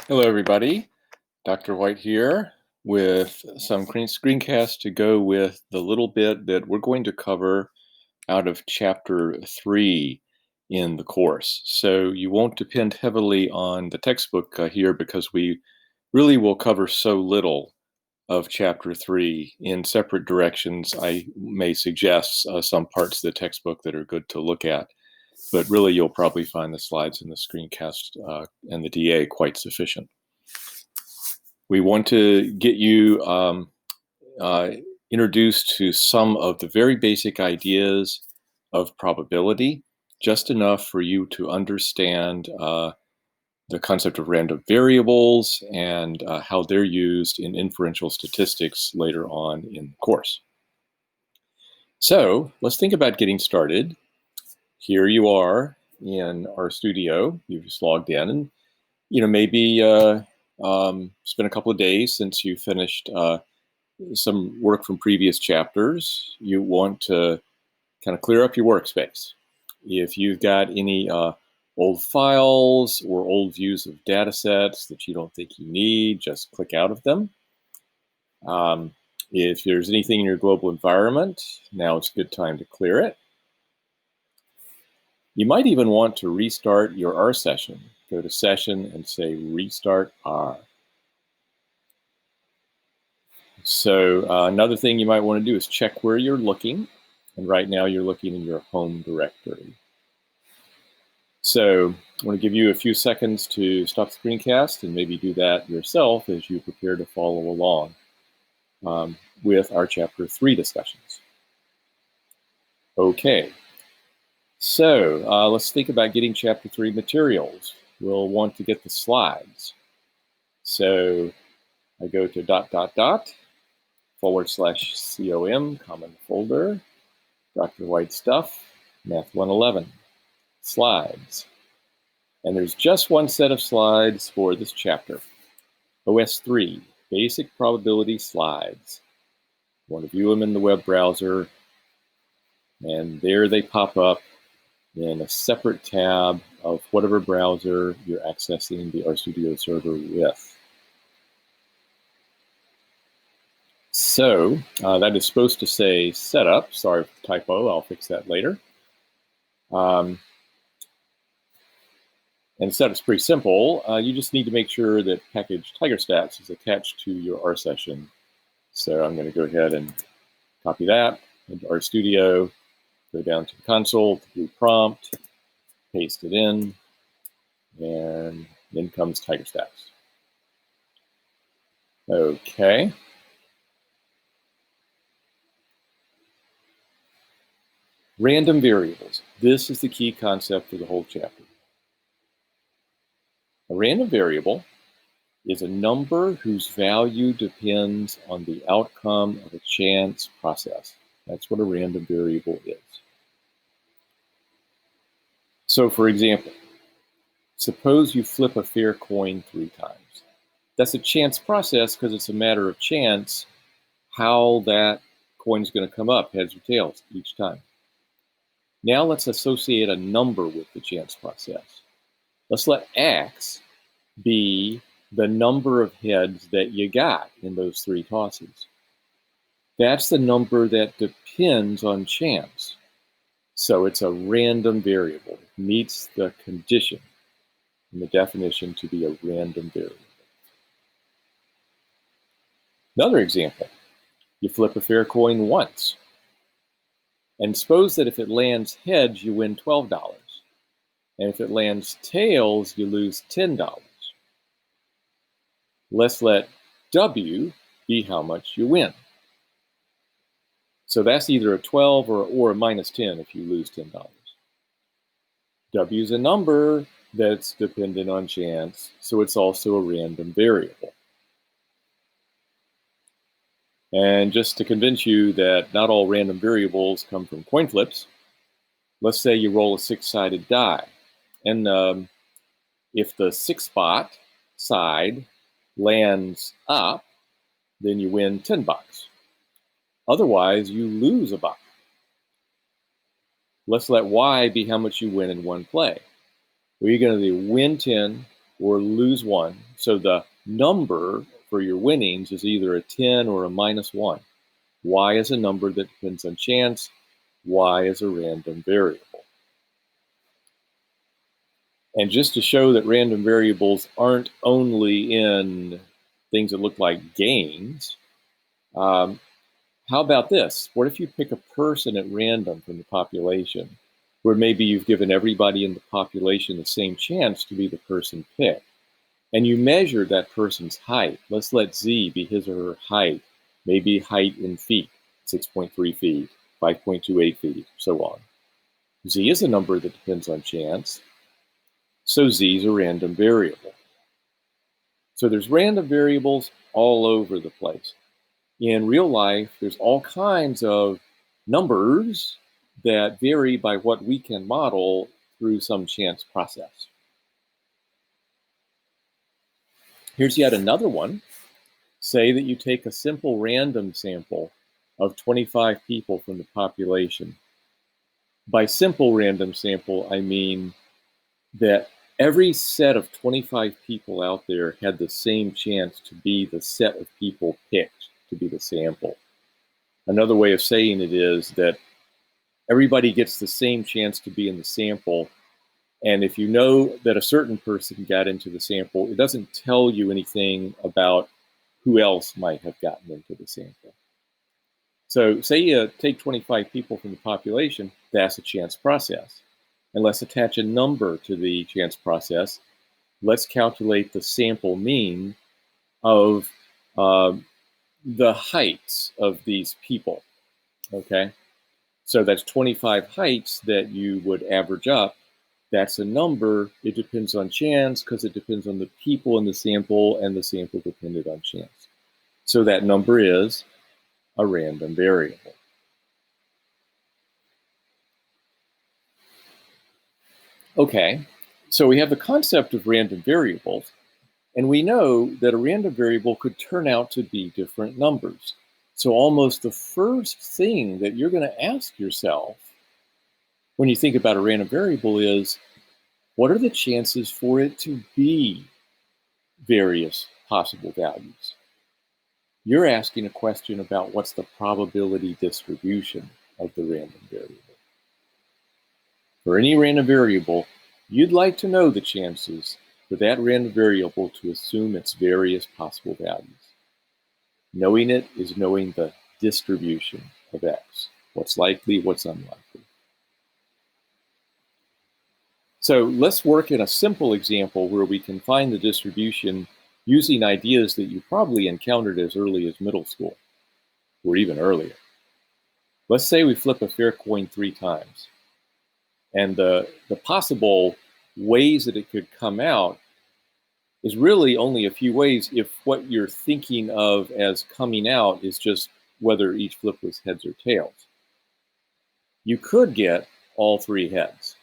Hello, everybody. Dr. White here with some screencasts to go with the little bit that we're going to cover out of Chapter 3 in the course. So you won't depend heavily on the textbook here because we really will cover so little of Chapter 3 in separate directions. I may suggest some parts of the textbook that are good to look at, but really you'll probably find the slides in the screencast and the DA quite sufficient. We want to get you uh, introduced to some of the very basic ideas of probability, just enough for you to understand the concept of random variables and how they're used in inferential statistics later on in the course. So let's think about getting started. Here you are in our studio. You've just logged in, and maybe it's been a couple of days since you finished some work from previous chapters. You want to kind of clear up your workspace. If you've got any old files or old views of data sets that you don't think you need, just click out of them. If there's anything in your global environment, now it's a good time to clear it. You might even want to restart your R session. Go to Session and say Restart R. So another thing you might want to do is check where you're looking. And right now you're looking in your home directory. So I want to give you a few seconds to stop the screencast and maybe do that yourself as you prepare to follow along with our Chapter 3 discussions. Okay, so let's think about getting Chapter 3 materials. We'll want to get the slides. So I go to //com, common folder, Dr. White stuff, Math 111, slides. And there's just one set of slides for this chapter, OS-3, basic probability slides. You want to view them in the web browser, and there they pop up in a separate tab of whatever browser you're accessing the RStudio server with. So that is supposed to say setup. Sorry for the typo, I'll fix that later. And setup's pretty simple. You just need to make sure that package TigerStats is attached to your R session. So I'm going to go ahead and copy that into RStudio, go down to the console, the blue prompt, paste it in, and then comes TigerStats. Okay. Random variables. This is the key concept for the whole chapter. A random variable is a number whose value depends on the outcome of a chance process. That's what a random variable is. So for example, suppose you flip a fair coin 3 times. That's a chance process because it's a matter of chance how that coin is going to come up, heads or tails, each time. Now let's associate a number with the chance process. Let's let X be the number of heads that you got in those 3 tosses. That's the number that depends on chance. So it's a random variable. It meets the condition in the definition to be a random variable. Another example, you flip a fair coin once. And suppose that if it lands heads, you win $12. And if it lands tails, you lose $10. Let's let W be how much you win. So that's either a 12 or a minus 10 if you lose $10. W is a number that's dependent on chance, so it's also a random variable. And just to convince you that not all random variables come from coin flips, let's say you roll a 6-sided die. And if the 6-spot side lands up, then you win $10. Otherwise, you lose $1. Let's let Y be how much you win in one play. Well, you're going to win 10 or lose 1. So the number for your winnings is either a 10 or a -1. Y is a number that depends on chance. Y is a random variable. And just to show that random variables aren't only in things that look like games, how about this? What if you pick a person at random from the population, where maybe you've given everybody in the population the same chance to be the person picked, and you measure that person's height? Let's let Z be his or her height, maybe height in feet, 6.3 feet, 5.28 feet, so on. Z is a number that depends on chance, so Z is a random variable. So there's random variables all over the place. In real life, there's all kinds of numbers that vary by what we can model through some chance process. Here's yet another one. Say that you take a simple random sample of 25 people from the population. By simple random sample, I mean that every set of 25 people out there had the same chance to be the set of people picked to be the sample. Another way of saying it is that everybody gets the same chance to be in the sample. And if you know that a certain person got into the sample, it doesn't tell you anything about who else might have gotten into the sample. So say you take 25 people from the population, that's a chance process. And let's attach a number to the chance process. Let's calculate the sample mean of the heights of these people, okay? So that's 25 heights that you would average up. That's a number. It depends on chance because it depends on the people in the sample, and the sample depended on chance. So that number is a random variable. Okay, so we have the concept of random variables, and we know that a random variable could turn out to be different numbers. So almost the first thing that you're going to ask yourself when you think about a random variable is, what are the chances for it to be various possible values? You're asking a question about what's the probability distribution of the random variable. For any random variable, you'd like to know the chances for that random variable to assume its various possible values. Knowing it is knowing the distribution of X, what's likely, what's unlikely. So let's work in a simple example where we can find the distribution using ideas that you probably encountered as early as middle school, or even earlier. Let's say we flip a fair coin 3 times. And the possible ways that it could come out is really only a few ways if what you're thinking of as coming out is just whether each flip was heads or tails. You could get all 3 heads.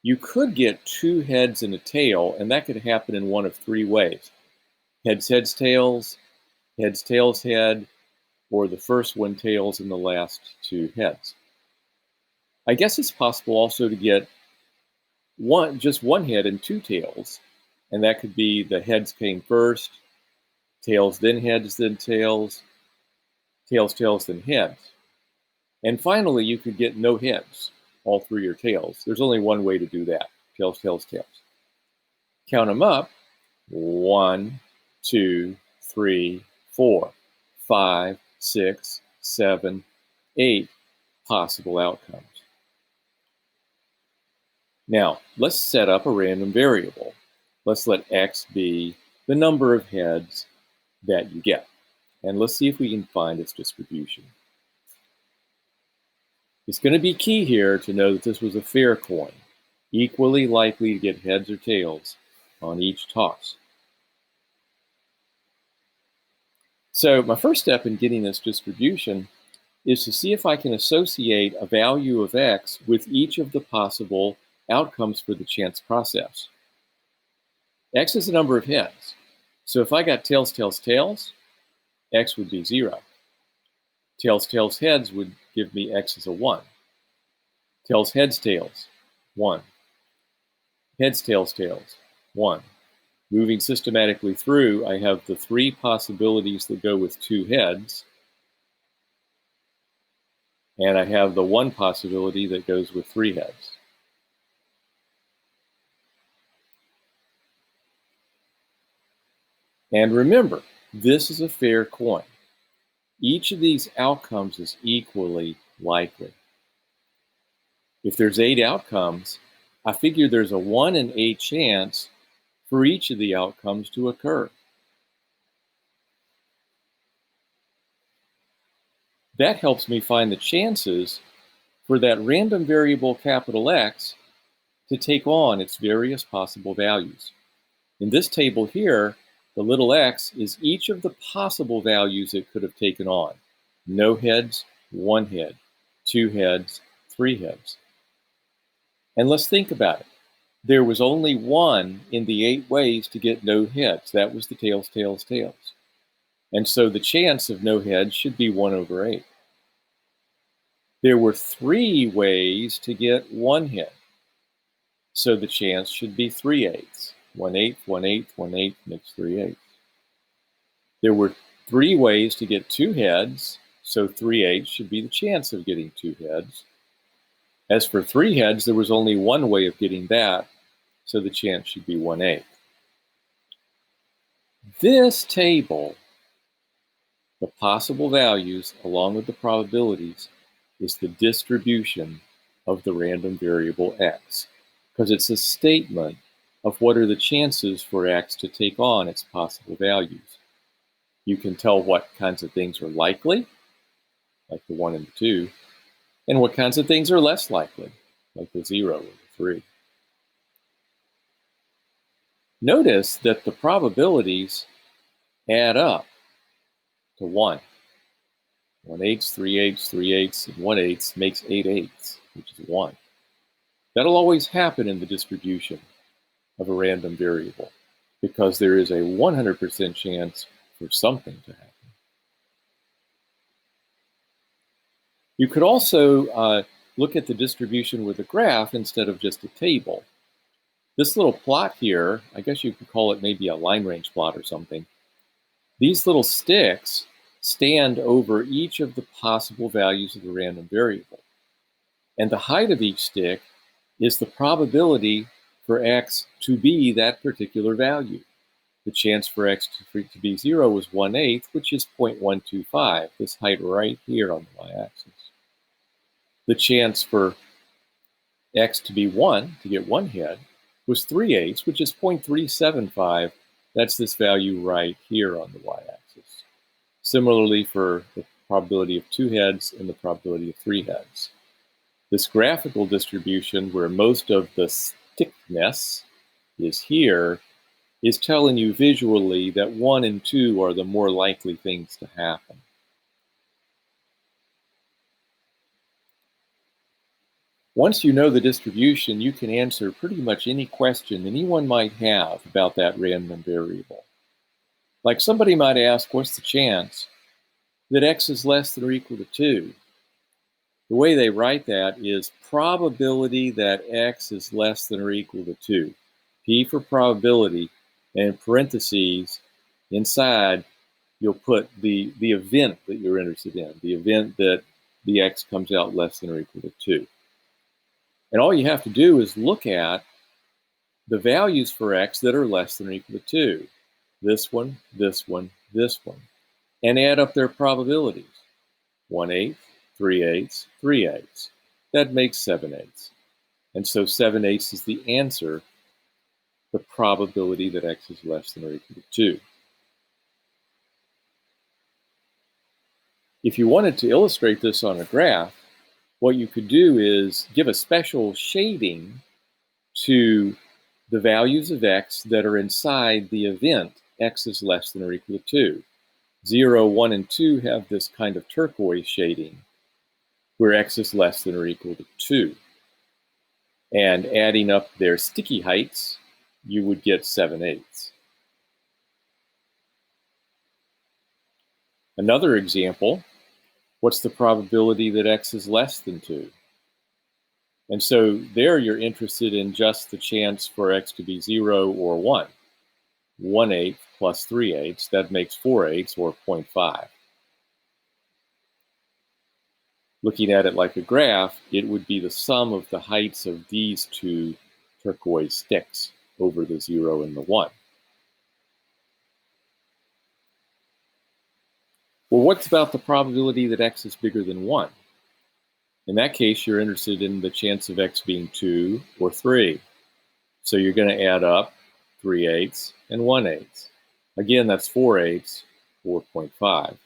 You could get 2 heads and a tail, and that could happen in one of 3 ways. Heads, heads, tails, heads, tails, head, or the first one tails and the last 2 heads. I guess it's possible also to get just one head and 2 tails, and that could be the heads came first, tails then heads then tails, tails, tails, then heads. And finally, you could get no heads, all 3 are tails. There's only one way to do that, tails, tails, tails. Count them up, 1, 2, 3, 4, 5, 6, 7, 8 possible outcomes. Now, let's set up a random variable. Let's let X be the number of heads that you get. And let's see if we can find its distribution. It's going to be key here to know that this was a fair coin, equally likely to get heads or tails on each toss. So my first step in getting this distribution is to see if I can associate a value of X with each of the possible outcomes for the chance process. X is the number of heads. So if I got tails, tails, tails, X would be 0. Tails, tails, heads would give me X as a 1. Tails, heads, tails, 1. Heads, tails, tails, 1. Moving systematically through, I have the 3 possibilities that go with 2 heads, and I have the 1 possibility that goes with 3 heads. And remember, this is a fair coin. Each of these outcomes is equally likely. If there's 8 outcomes, I figure there's a 1 in 8 chance for each of the outcomes to occur. That helps me find the chances for that random variable capital X to take on its various possible values. In this table here, the little x is each of the possible values it could have taken on. No heads, 1 head, 2 heads, 3 heads. And let's think about it. There was only 1 in the 8 ways to get no heads. That was the tails, tails, tails. And so the chance of no heads should be 1/8. There were 3 ways to get 1 head. So the chance should be 3/8. 1/8, 1/8, 1/8 makes 3/8. There were 3 ways to get 2 heads, so 3/8 should be the chance of getting 2 heads. As for 3 heads, there was only 1 way of getting that, so the chance should be 1/8. This table, the possible values along with the probabilities, is the distribution of the random variable x, because it's a statement of what are the chances for x to take on its possible values. You can tell what kinds of things are likely, like the 1 and the 2, and what kinds of things are less likely, like the 0 or the 3. Notice that the probabilities add up to 1. 1/8, 3/8, 3/8, and 1/8 makes 8/8, which is 1. That'll always happen in the distribution of a random variable, because there is a 100% chance for something to happen. You could also look at the distribution with a graph instead of just a table. This little plot here, I guess you could call it maybe a line range plot or something. These little sticks stand over each of the possible values of the random variable. And the height of each stick is the probability for x to be that particular value. The chance for x to be 0 is 1/8, which is 0.125, this height right here on the y-axis. The chance for x to be 1, to get 1 head, was 3/8, which is 0.375. That's this value right here on the y-axis. Similarly for the probability of 2 heads and the probability of 3 heads. This graphical distribution, where most of the stickness is here, is telling you visually that 1 and 2 are the more likely things to happen. Once you know the distribution, you can answer pretty much any question anyone might have about that random variable. Like somebody might ask, what's the chance that x is less than or equal to 2? The way they write that is probability that x is less than or equal to 2. P for probability, and in parentheses, inside, you'll put the event that you're interested in, the event that the x comes out less than or equal to 2. And all you have to do is look at the values for x that are less than or equal to 2. This one, this one, this one. And add up their probabilities. 1/8, 3/8, 3/8. That makes 7/8. And so 7/8 is the answer, the probability that x is less than or equal to 2. If you wanted to illustrate this on a graph, what you could do is give a special shading to the values of x that are inside the event x is less than or equal to 2. 0, 1, and 2 have this kind of turquoise shading where x is less than or equal to 2. And adding up their sticky heights, you would get 7/8. Another example, what's the probability that x is less than 2? And so there you're interested in just the chance for x to be 0 or 1. 1/8 plus 3/8, that makes 4/8 or 0.5. Looking at it like a graph, it would be the sum of the heights of these two turquoise sticks over the 0 and the 1. Well, what's about the probability that x is bigger than 1? In that case, you're interested in the chance of x being 2 or 3. So you're going to add up 3/8 and 1/8. Again, that's 4/8 or 0.5.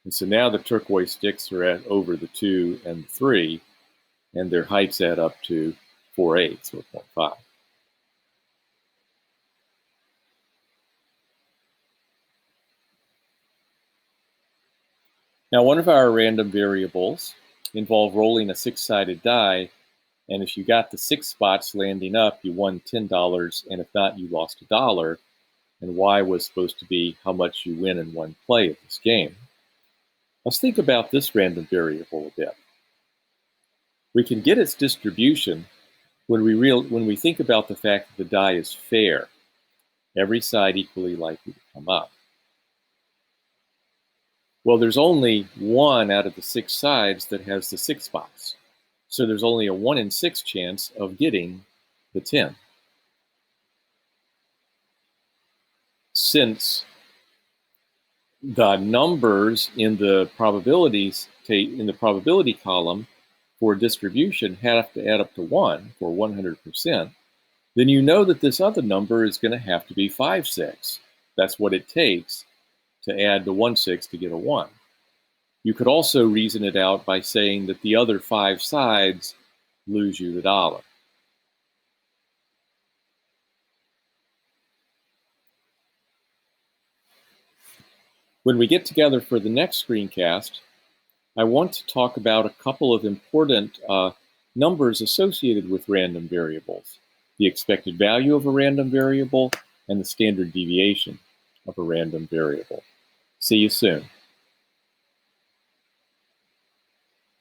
And so now the turquoise sticks are at over the 2 and the 3, and their heights add up to 4/8 or 0.5. Now, one of our random variables involved rolling a 6-sided die, and if you got the 6 spots landing up, you won $10, and if not, you lost $1, and y was supposed to be how much you win in one play of this game. Let's think about this random variable a bit. We can get its distribution when we think about the fact that the die is fair, every side equally likely to come up. Well, there's only 1 out of the 6 sides that has the 6 spots. So there's only a 1 in 6 chance of getting the 10. Since the numbers in the probability column for distribution have to add up to 1 for 100%, then you know that this other number is going to have to be 5/6. That's what it takes to add the 1/6 to get a 1. You could also reason it out by saying that the other 5 sides lose you the $1. When we get together for the next screencast, I want to talk about a couple of important numbers associated with random variables: the expected value of a random variable and the standard deviation of a random variable. See you soon.